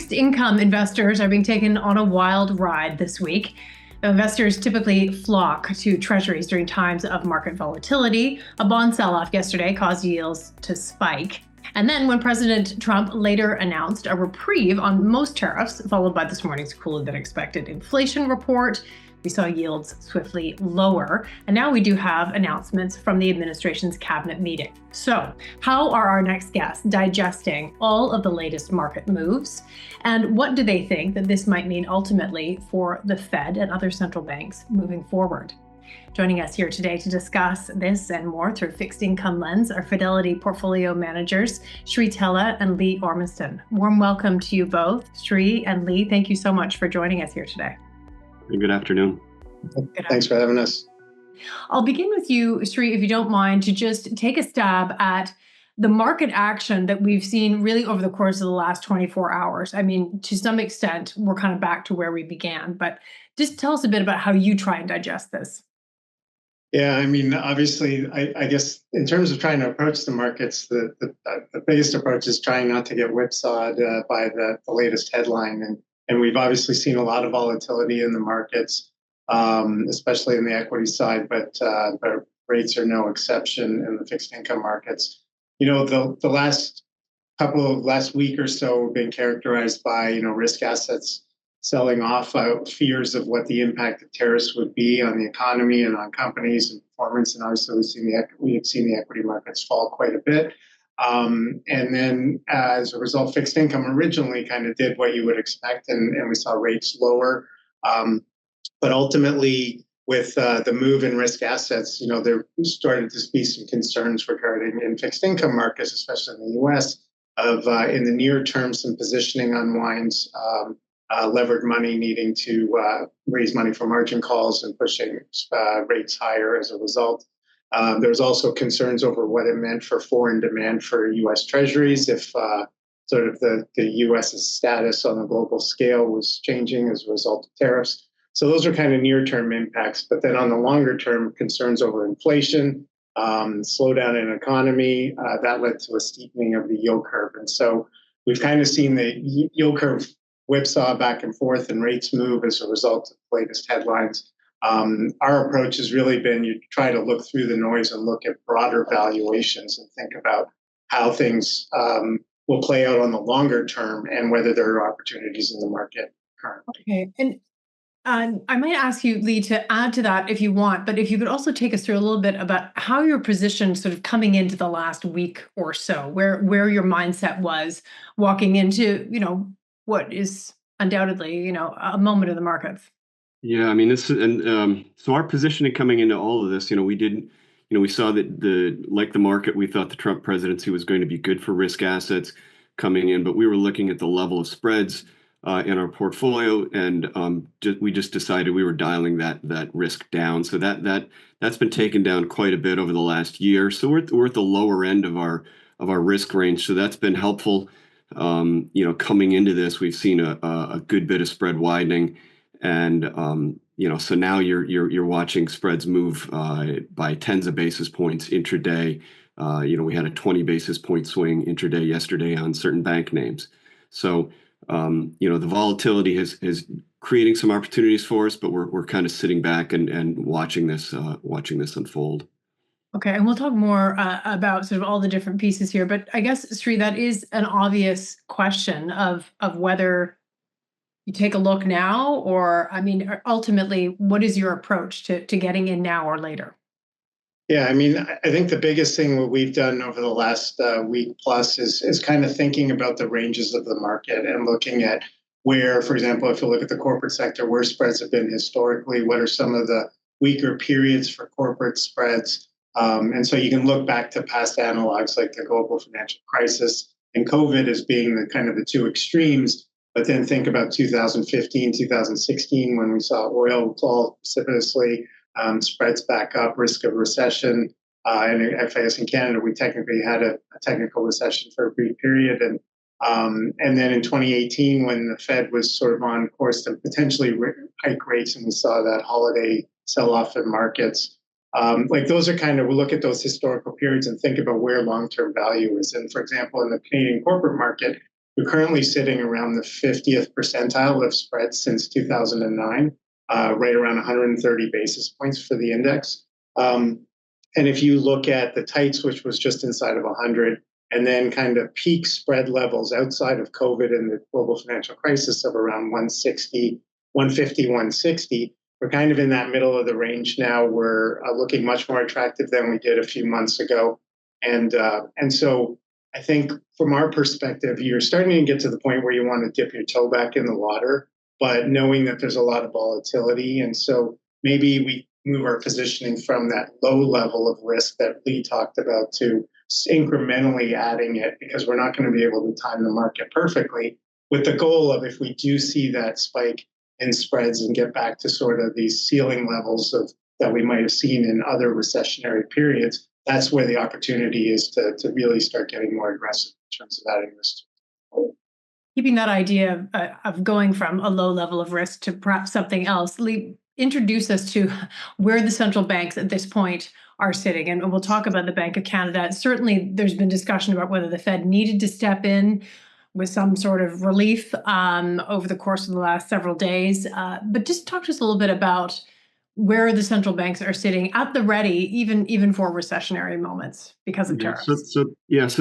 Fixed income investors are being taken on a wild ride this week. Investors typically flock to treasuries during times of market volatility. A bond sell-off yesterday caused yields to spike. And then when President Trump later announced a reprieve on most tariffs, followed by this morning's cooler than expected inflation report, we saw yields swiftly lower. And now we do have announcements from the administration's cabinet meeting. So how are our next guests digesting all of the latest market moves? And what do they think that this might mean ultimately for the Fed and other central banks moving forward? Joining us here today to discuss this and more through fixed income lens are Fidelity Portfolio managers, Tella and Lee Ormiston. Warm welcome to you both. Sri and Lee, thank you so much for joining us here today. Good afternoon. Thanks for having us. I'll begin with you, Sri, if you don't mind, to just take a stab at the market action that we've seen really over the course of the last 24 hours. I mean, to some extent, we're kind of back to where we began, but just tell us a bit about how you try and digest this. Yeah, I mean, obviously, I guess in terms of trying to approach the markets, the biggest approach is trying not to get whipsawed by the latest headline. And we've obviously seen a lot of volatility in the markets, especially in the equity side, but rates are no exception in the fixed income markets. You know, the last week or so have been characterized by, risk assets selling off, fears of what the impact of tariffs would be on the economy and on companies and performance. And obviously, we have seen the equity markets fall quite a bit. And then as a result, fixed income originally kind of did what you would expect, and we saw rates lower. But ultimately, with the move in risk assets, there started to be some concerns regarding in fixed income markets, especially in the U.S., of in the near term, some positioning unwinds, levered money needing to raise money for margin calls and pushing rates higher as a result. There's also concerns over what it meant for foreign demand for U.S. treasuries if sort of the U.S.'s status on a global scale was changing as a result of tariffs. So those are kind of near-term impacts. But then on the longer-term, concerns over inflation, slowdown in economy, that led to a steepening of the yield curve. And so we've kind of seen the yield curve whipsaw back and forth and rates move as a result of the latest headlines. Our approach has really been you try to look through the noise and look at broader valuations and think about how things will play out on the longer term and whether there are opportunities in the market currently. Okay. And I might ask you, Lee, to add to that if you want, but if you could also take us through a little bit about how you're positioned sort of coming into the last week or so, where your mindset was walking into, what is undoubtedly, a moment in the markets. Yeah, I mean, so our positioning coming into all of this, we saw that like the market, we thought the Trump presidency was going to be good for risk assets coming in, but we were looking at the level of spreads in our portfolio, and we just decided we were dialing that risk down. So that's been taken down quite a bit over the last year. So we're at the lower end of our risk range. So that's been helpful. Coming into this, we've seen a good bit of spread widening, and so now you're watching spreads move by tens of basis points intraday. We had a 20 basis point swing intraday yesterday on certain bank names. So the volatility is creating some opportunities for us, but we're kind of sitting back and watching this unfold. Okay, and we'll talk more about sort of all the different pieces here, but I guess, Sri, that is an obvious question of whether you take a look now, or, I mean, ultimately, what is your approach to getting in now or later? Yeah, I mean, I think the biggest thing what we've done over the last week plus is kind of thinking about the ranges of the market and looking at where, for example, if you look at the corporate sector, where spreads have been historically, what are some of the weaker periods for corporate spreads? And so you can look back to past analogs like the global financial crisis and COVID as being the two extremes, but then think about 2015, 2016, when we saw oil fall precipitously, spreads back up, risk of recession. And I guess in Canada, we technically had a technical recession for a brief period. And then in 2018, when the Fed was sort of on course to potentially hike rates, and we saw that holiday sell-off in markets, those are we look at those historical periods and think about where long-term value is. And for example, in the Canadian corporate market, We're currently sitting around the 50th percentile of spreads since 2009, right around 130 basis points for the index. And if you look at the tights, which was just inside of 100, and then kind of peak spread levels outside of COVID and the global financial crisis of around 160, 150, 160, we're kind of in that middle of the range now. We're looking much more attractive than we did a few months ago. And so I think from our perspective, you're starting to get to the point where you want to dip your toe back in the water, but knowing that there's a lot of volatility. And so maybe we move our positioning from that low level of risk that Lee talked about to incrementally adding it, because we're not going to be able to time the market perfectly, with the goal of, if we do see that spike in spreads and get back to sort of these ceiling levels of that we might have seen in other recessionary periods, that's where the opportunity is to really start getting more aggressive in terms of adding risk. Keeping that idea of going from a low level of risk to perhaps something else, Lee, introduce us to where the central banks at this point are sitting. And we'll talk about the Bank of Canada. Certainly, there's been discussion about whether the Fed needed to step in with some sort of relief over the course of the last several days. But just talk to us a little bit about where the central banks are sitting at the ready, even for recessionary moments because of tariffs. So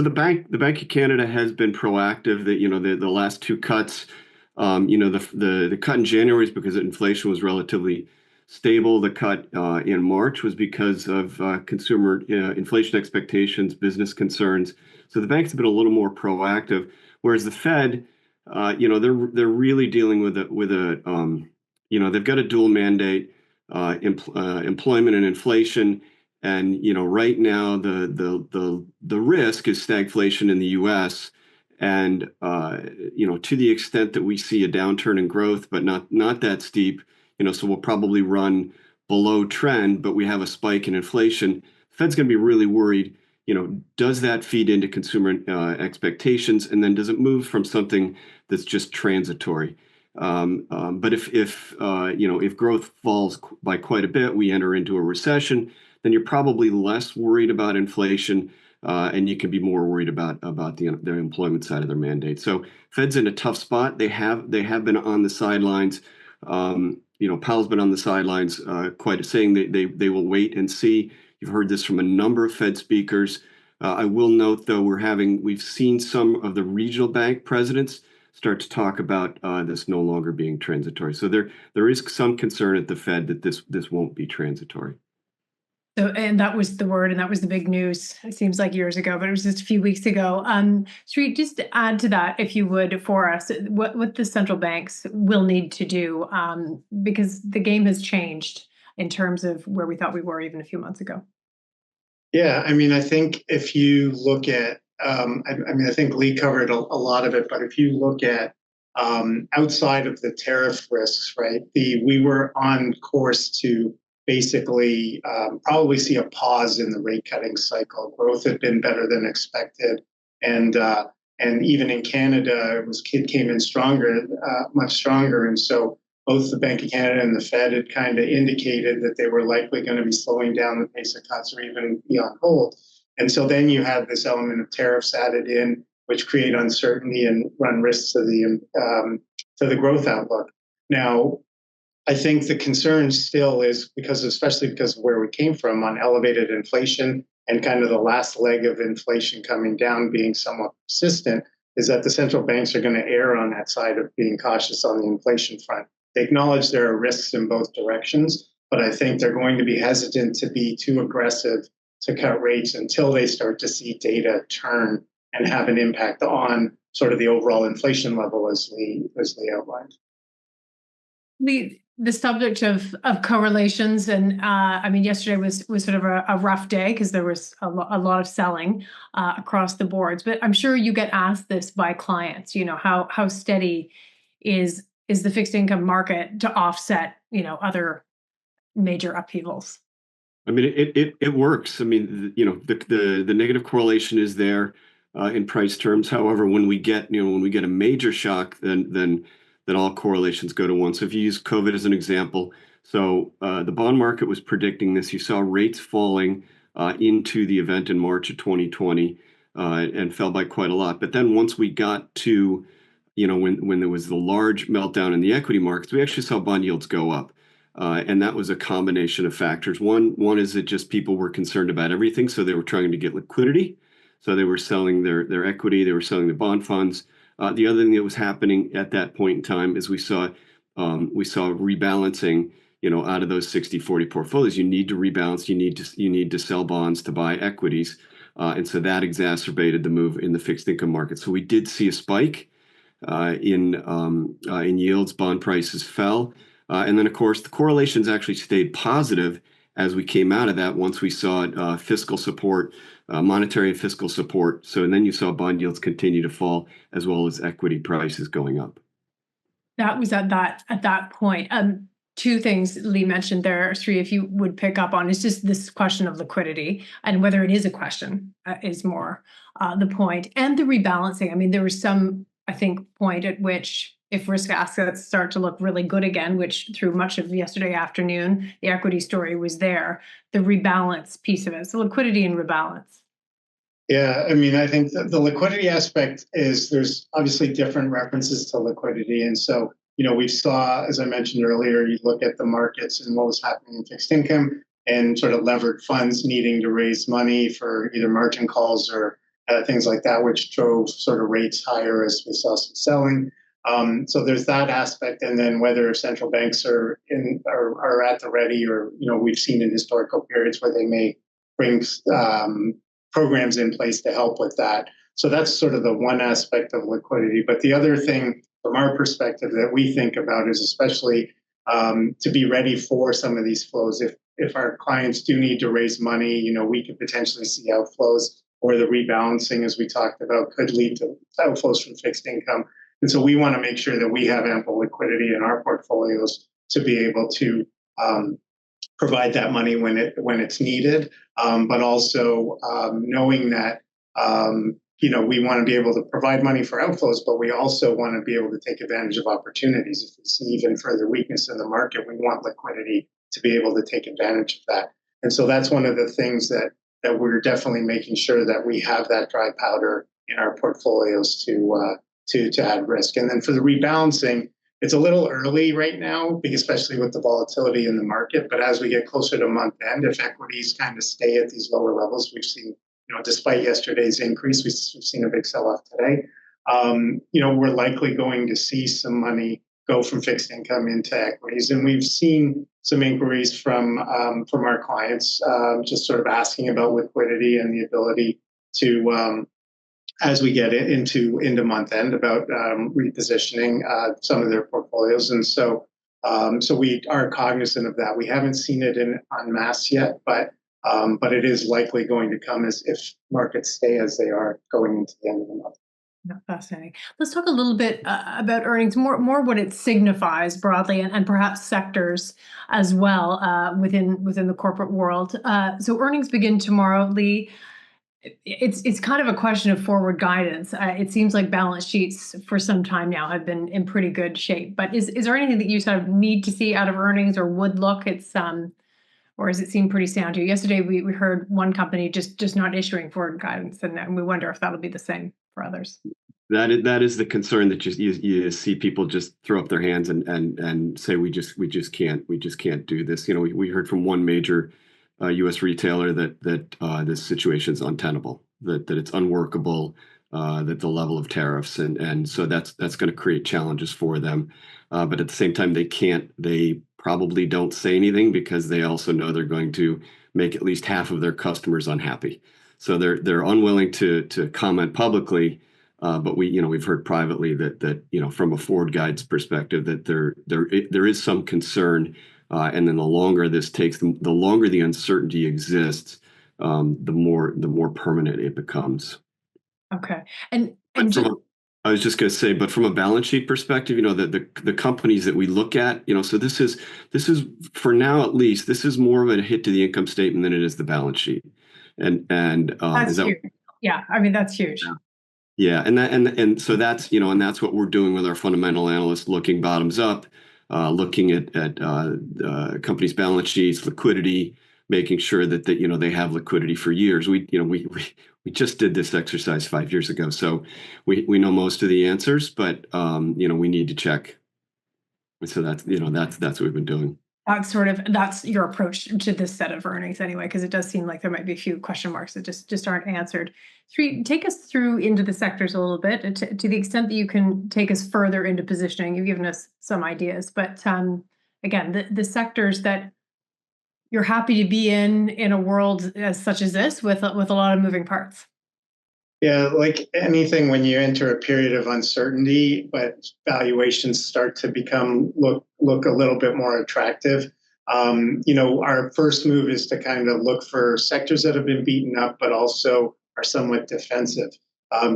the Bank of Canada has been proactive. That the last two cuts, the cut in January is because inflation was relatively stable. The cut in March was because of consumer inflation expectations, business concerns. So the banks have been a little more proactive, whereas the Fed, they're really dealing with they've got a dual mandate. Employment and inflation, and right now the risk is stagflation in the U.S. and to the extent that we see a downturn in growth, but not that steep, so we'll probably run below trend, but we have a spike in inflation. Fed's going to be really worried. Does that feed into consumer expectations, and then does it move from something that's just transitory? But if growth falls by quite a bit, we enter into a recession, then you're probably less worried about inflation, and you can be more worried about their employment side of their mandate. So Fed's in a tough spot. They have been on the sidelines. Powell's been on the sidelines, saying they will wait and see. You've heard this from a number of Fed speakers. I will note, though, we've seen some of the regional bank presidents start to talk about this no longer being transitory. So there is some concern at the Fed that this won't be transitory. So, and that was the word, and that was the big news. It seems like years ago, but it was just a few weeks ago. Sri, just to add to that, if you would, for us, what the central banks will need to do, because the game has changed in terms of where we thought we were even a few months ago. Yeah, I think if you look at I think Lee covered a lot of it, but if you look at outside of the tariff risks, right, we were on course to basically probably see a pause in the rate cutting cycle. Growth had been better than expected, and even in Canada, it came in stronger, much stronger, and so both the Bank of Canada and the Fed had kind of indicated that they were likely going to be slowing down the pace of cuts or even be on hold. And so then you have this element of tariffs added in, which create uncertainty and run risks to the growth outlook. Now, I think the concern still is especially because of where we came from on elevated inflation and kind of the last leg of inflation coming down being somewhat persistent, is that the central banks are going to err on that side of being cautious on the inflation front. They acknowledge there are risks in both directions, but I think they're going to be hesitant to be too aggressive to cut rates until they start to see data turn and have an impact on sort of the overall inflation level, as Lee outlined. The subject of correlations, and yesterday was sort of a rough day because there was a lot of selling across the boards. But I'm sure you get asked this by clients. How steady is the fixed income market to offset other major upheavals? It works. The negative correlation is there in price terms. However, when we get a major shock, then all correlations go to one. So if you use COVID as an example, so the bond market was predicting this. You saw rates falling into the event in March of 2020. and fell by quite a lot. But then once we got to, when there was the large meltdown in the equity markets, we actually saw bond yields go up. And that was a combination of factors. One is that just people were concerned about everything, so they were trying to get liquidity. So they were selling their equity, they were selling the bond funds. The other thing that was happening at that point in time is we saw rebalancing. Out of those 60-40 portfolios, you need to rebalance. You need to sell bonds to buy equities, and so that exacerbated the move in the fixed income market. So we did see a spike in yields. Bond prices fell. And then, of course, the correlations actually stayed positive as we came out of that once we saw fiscal support, monetary and fiscal support. So and then you saw bond yields continue to fall as well as equity prices going up. That was at that point. Two things Lee mentioned there, Sri, if you would pick up on, is just this question of liquidity and whether it is a question is more the point, and the rebalancing. I mean, there was some, I think, point at which if risk assets start to look really good again, which through much of yesterday afternoon, the equity story was there, the rebalance piece of it. So liquidity and rebalance. Yeah, I mean, I think the liquidity aspect is there's obviously different references to liquidity. And so, we saw, as I mentioned earlier, you look at the markets and what was happening in fixed income and sort of levered funds needing to raise money for either margin calls or things like that, which drove sort of rates higher as we saw some selling. So there's that aspect, and then whether central banks are at the ready, or we've seen in historical periods where they may bring programs in place to help with that. So that's sort of the one aspect of liquidity. But the other thing from our perspective that we think about is especially to be ready for some of these flows. If our clients do need to raise money, we could potentially see outflows, or the rebalancing, as we talked about, could lead to outflows from fixed income. And so we want to make sure that we have ample liquidity in our portfolios to be able to provide that money when it's needed, but also knowing that we want to be able to provide money for outflows, but we also want to be able to take advantage of opportunities. If we see even further weakness in the market, we want liquidity to be able to take advantage of that. And so that's one of the things that we're definitely making sure that we have that dry powder in our portfolios to add risk. And then for the rebalancing, it's a little early right now, especially with the volatility in the market. But as we get closer to month end, if equities kind of stay at these lower levels, we've seen, despite yesterday's increase, we've seen a big sell-off today. We're likely going to see some money go from fixed income into equities, and we've seen some inquiries from our clients, just sort of asking about liquidity and the ability to. As we get into month end, about repositioning some of their portfolios, and so we are cognizant of that. We haven't seen it en masse yet, but it is likely going to come if markets stay as they are going into the end of the month. Fascinating. Let's talk a little bit about earnings, more what it signifies broadly, and perhaps sectors as well within the corporate world. So earnings begin tomorrow, Lee. It's kind of a question of forward guidance. It seems like balance sheets for some time now have been in pretty good shape. But is there anything that you sort of need to see out of earnings, or would look? Or does it seem pretty sound to you? Yesterday we heard one company just not issuing forward guidance, and we wonder if that'll be the same for others. That is the concern, that you see people just throw up their hands and say we just can't do this. We heard from one major U.S. retailer that this situation is untenable, that it's unworkable, that the level of tariffs, and so that's going to create challenges for them. But at the same time, they probably don't say anything because they also know they're going to make at least half of their customers unhappy. So they're unwilling to comment publicly. But we've heard privately that from a forward guides perspective, that there is some concern. And then the longer this takes, the longer the uncertainty exists, the more permanent it becomes. Okay. I was just going to say, but from a balance sheet perspective, the companies that we look at, so this is for now at least, this is more of a hit to the income statement than it is the balance sheet, and that's huge. Yeah, I mean that's huge. Yeah, and so that's and that's what we're doing with our fundamental analysts, looking bottoms up. Looking at companies' balance sheets, liquidity, making sure that they have liquidity for years. We just did this exercise 5 years ago, so we know most of the answers, but we need to check. So that's what we've been doing. That's your approach to this set of earnings anyway, because it does seem like there might be a few question marks that just aren't answered. Sri, take us through into the sectors a little bit to the extent that you can take us further into positioning. You've given us some ideas, but again, the sectors that you're happy to be in a world as such as this with a lot of moving parts. Yeah, like anything, when you enter a period of uncertainty, but valuations start to look a little bit more attractive. Our first move is to kind of look for sectors that have been beaten up, but also are somewhat defensive,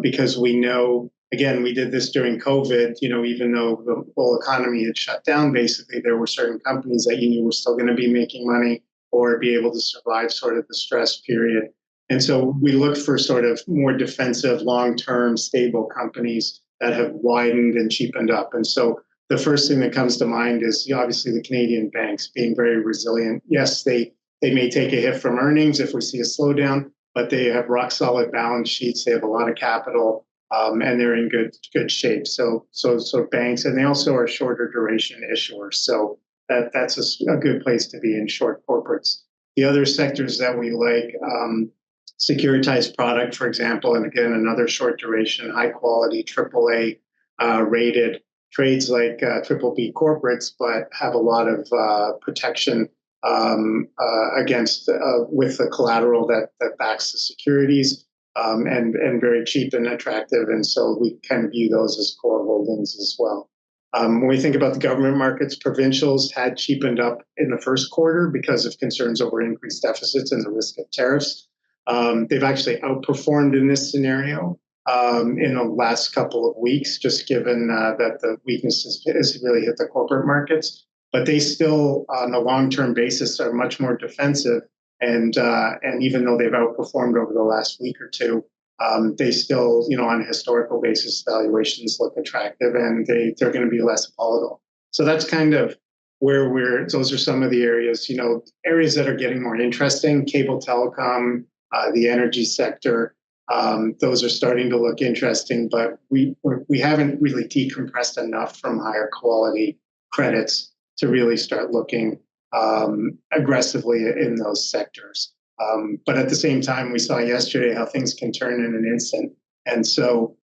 because we know, again, we did this during COVID. Even though the whole economy had shut down, basically there were certain companies that you knew were still going to be making money or be able to survive sort of the stress period. And so we look for sort of more defensive, long-term, stable companies that have widened and cheapened up. And so the first thing that comes to mind is obviously the Canadian banks being very resilient. Yes, they may take a hit from earnings if we see a slowdown, but they have rock solid balance sheets. They have a lot of capital, and they're in good shape. So banks, and they also are shorter duration issuers. So that's a good place to be in, short corporates. The other sectors that we like, securitized product, for example, and again, another short duration, high quality, AAA rated trades like triple B corporates, but have a lot of protection against with the collateral that backs the securities, and very cheap and attractive. And so we kind of view those as core holdings as well. When we think about the government markets, provincials had cheapened up in the first quarter because of concerns over increased deficits and the risk of tariffs. They've actually outperformed in this scenario in the last couple of weeks, just given that the weakness has really hit the corporate markets. But they still, on a long-term basis, are much more defensive. And even though they've outperformed over the last week or two, they still, on a historical basis, valuations look attractive, and they're going to be less volatile. So that's kind of where those are some of the areas, areas that are getting more interesting. Cable telecom, the energy sector, those are starting to look interesting, but we haven't really decompressed enough from higher quality credits to really start looking aggressively in those sectors. But at the same time, we saw yesterday how things can turn in an instant. And so,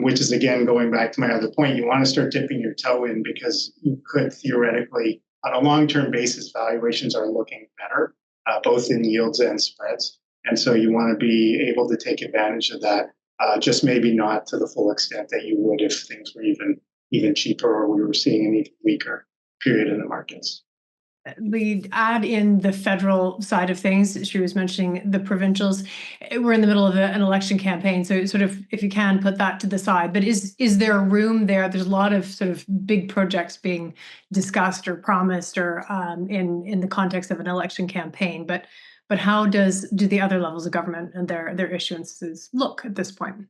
which is again, going back to my other point, you want to start dipping your toe in, because you could theoretically, on a long-term basis, valuations are looking better, both in yields and spreads. And so you want to be able to take advantage of that, just maybe not to the full extent that you would if things were even cheaper, or we were seeing an even weaker period in the markets. We add in the federal side of things. She was mentioning the provincials. We're in the middle of an election campaign, so sort of, if you can, put that to the side. But is there room there? There's a lot of sort of big projects being discussed or promised, or in the context of an election campaign. But how do the other levels of government and their issuances look at this point?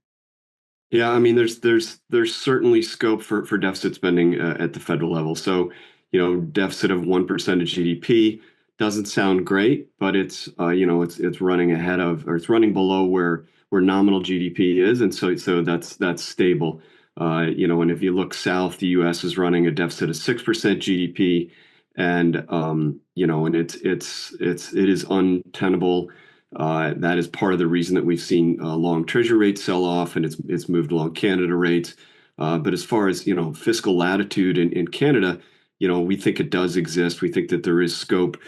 Yeah, I mean, there's certainly scope for deficit spending at the federal level. So, deficit of 1% of GDP doesn't sound great, but it's running ahead of, or it's running below where nominal GDP is, and so that's stable. And if you look south, the U.S. is running a deficit of 6% GDP, and and it is untenable. That is part of the reason that we've seen long treasury rates sell off, and it's moved along Canada rates. But as far as fiscal latitude in Canada, we think it does exist. We think that there is scope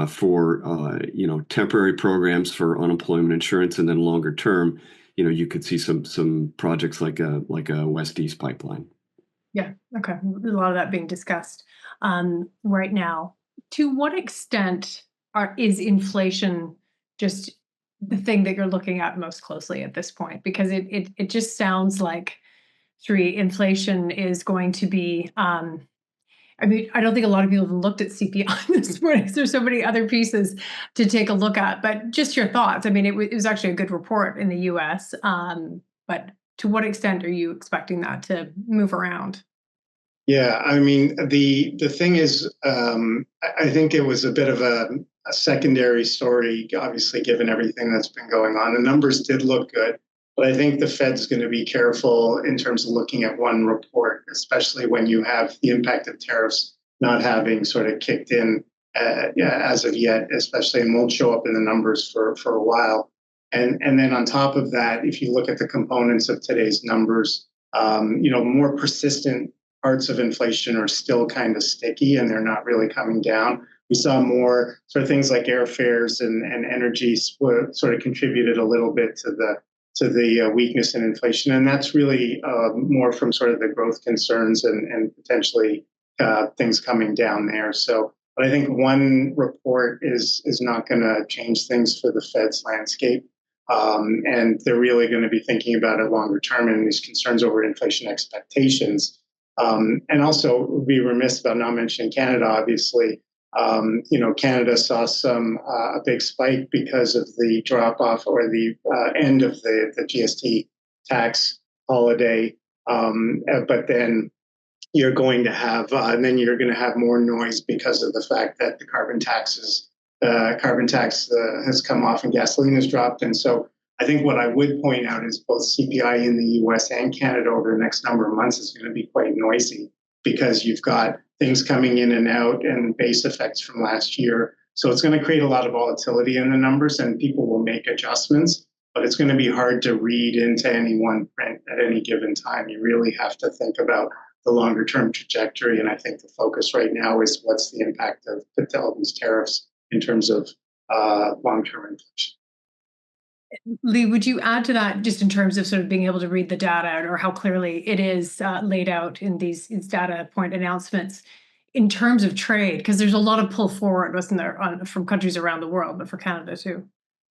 for temporary programs for unemployment insurance, and then longer term, you could see some projects like a West East pipeline. Yeah. Okay. A lot of that being discussed right now. To what extent is inflation just the thing that you're looking at most closely at this point? Because it just sounds like inflation is going to be. I mean, I don't think a lot of people have looked at CPI this morning. There's so many other pieces to take a look at. But just your thoughts. I mean, it was actually a good report in the U.S. But to what extent are you expecting that to move around? Yeah, I mean, the thing is, I think it was a bit of a secondary story, obviously, given everything that's been going on. The numbers did look good, but I think the Fed's going to be careful in terms of looking at one report, especially when you have the impact of tariffs not having sort of kicked in as of yet, especially, and won't show up in the numbers for a while. And then on top of that, if you look at the components of today's numbers, more persistent parts of inflation are still kind of sticky and they're not really coming down. We saw more sort of things like airfares and energy sort of contributed a little bit to the weakness in inflation, and that's really more from sort of the growth concerns and potentially things coming down there. So, but I think one report is not going to change things for the Fed's landscape. And they're really going to be thinking about it longer term and these concerns over inflation expectations. And also, would be remiss about not mentioning Canada, obviously. Canada saw a big spike because of the drop off or the end of the GST tax holiday. But then you're going to have more noise because of the fact that the carbon tax has come off and gasoline has dropped. And so I think what I would point out is both CPI in the US and Canada over the next number of months is going to be quite noisy because you've got things coming in and out and base effects from last year. So it's going to create a lot of volatility in the numbers and people will make adjustments, but it's going to be hard to read into any one print at any given time. You really have to think about the longer term trajectory. And I think the focus right now is what's the impact of Fidelity's tariffs in terms of long-term inflation. Lee, would you add to that just in terms of sort of being able to read the data or how clearly it is laid out in these data point announcements in terms of trade? Because there's a lot of pull forward, wasn't there, from countries around the world, but for Canada too.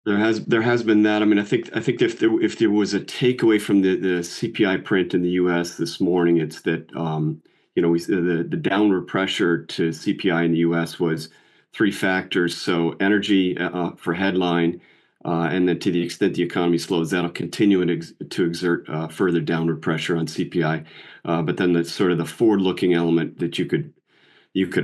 There has been that. I mean, I think if there was a takeaway from the CPI print in the U.S. this morning, it's that the downward pressure to CPI in the U.S. was three factors. So energy for headline, and then to the extent the economy slows, that'll continue to exert further downward pressure on CPI. But then the sort of the forward-looking element that you could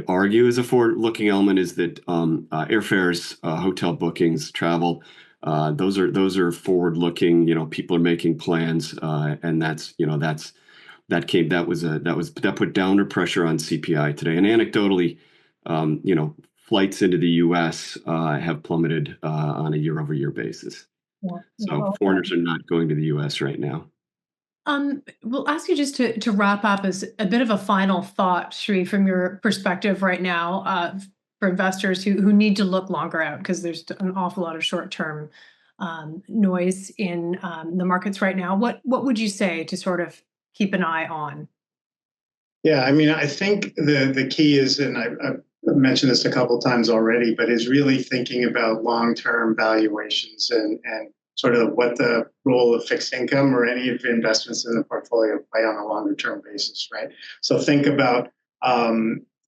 argue is a forward-looking element is that airfares, hotel bookings, travel, those are forward-looking. People are making plans, and that put downward pressure on CPI today. And anecdotally, flights into the U.S. Have plummeted on a year-over-year basis. Yeah. So foreigners are not going to the U.S. right now. We'll ask you just to wrap up as a bit of a final thought, Sri, from your perspective right now, for investors who need to look longer out because there's an awful lot of short-term noise in the markets right now. What would you say to sort of keep an eye on? Yeah, I mean, I think the key is, and I've mentioned this a couple of times already, but is really thinking about long-term valuations and sort of what the role of fixed income or any of the investments in the portfolio play on a longer term basis, right? So think about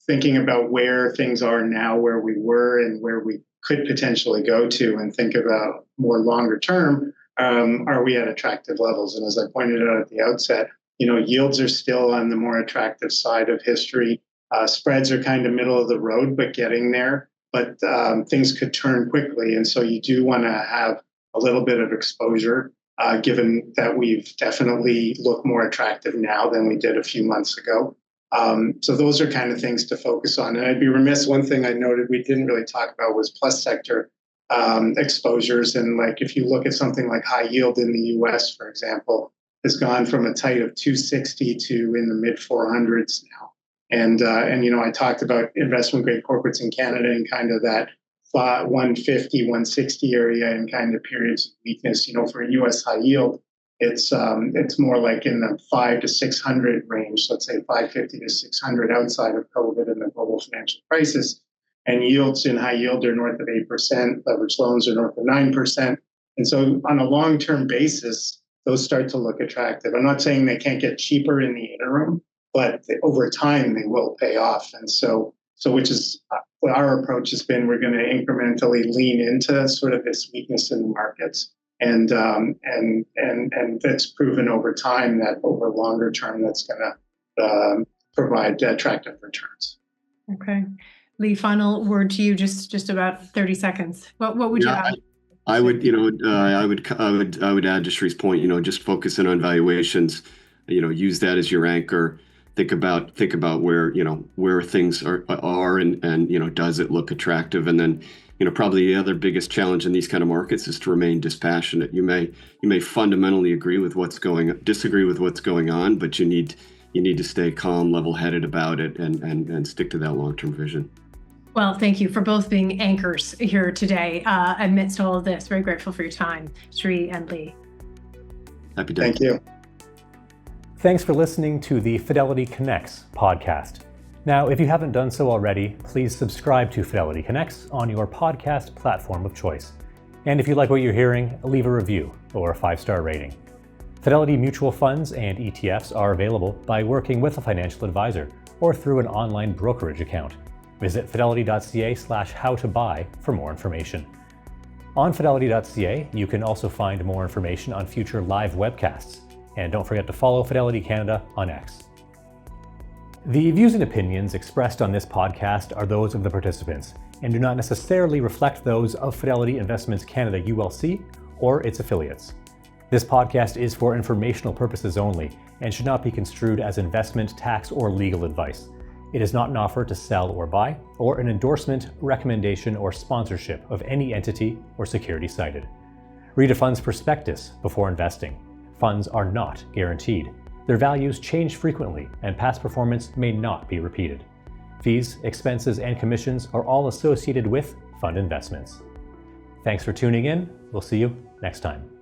thinking about where things are now, where we were and where we could potentially go to, and think about more longer term, are we at attractive levels? And as I pointed out at the outset, yields are still on the more attractive side of history. Spreads are kind of middle of the road, but getting there. But things could turn quickly. And so you do want to have a little bit of exposure, given that we've definitely looked more attractive now than we did a few months ago. So those are kind of things to focus on. And I'd be remiss, one thing I noted we didn't really talk about was plus sector exposures. And like if you look at something like high yield in the US, for example, has gone from a tight of 260 to in the mid 400s now. And I talked about investment grade corporates in Canada and kind of that 150, 160 area and kind of periods of weakness. For a U.S. high yield, it's more like in the 500 to 600 range. Let's say 550 to 600 outside of COVID and the global financial crisis. And yields in high yield are north of 8%. Leveraged loans are north of 9%. And so on a long-term basis, those start to look attractive. I'm not saying they can't get cheaper in the interim, but over time they will pay off. And so which is what our approach has been. We're going to incrementally lean into sort of this weakness in the markets, and that's proven over time that over longer term that's going to provide attractive returns. Okay. Lee, final word to you, just about 30 seconds. What would you add? I would add to Shree's point, just focusing on valuations, use that as your anchor. Think about where things are and does it look attractive? And then, probably the other biggest challenge in these kind of markets is to remain dispassionate. You may fundamentally disagree with what's going on, but you need to stay calm, level-headed about it and stick to that long-term vision. Well, thank you for both being anchors here today amidst all of this. Very grateful for your time, Shree and Lee. Happy day. Thank you. Thanks for listening to the Fidelity Connects podcast. Now, if you haven't done so already, please subscribe to Fidelity Connects on your podcast platform of choice. And if you like what you're hearing, leave a review or a 5-star rating. Fidelity mutual funds and ETFs are available by working with a financial advisor or through an online brokerage account. Visit fidelity.ca/how-to-buy for more information. On fidelity.ca, you can also find more information on future live webcasts. And don't forget to follow Fidelity Canada on X. The views and opinions expressed on this podcast are those of the participants and do not necessarily reflect those of Fidelity Investments Canada ULC or its affiliates. This podcast is for informational purposes only and should not be construed as investment, tax, or legal advice. It is not an offer to sell or buy, or an endorsement, recommendation, or sponsorship of any entity or security cited. Read a fund's prospectus before investing. Funds are not guaranteed. Their values change frequently, and past performance may not be repeated. Fees, expenses, and commissions are all associated with fund investments. Thanks for tuning in. We'll see you next time.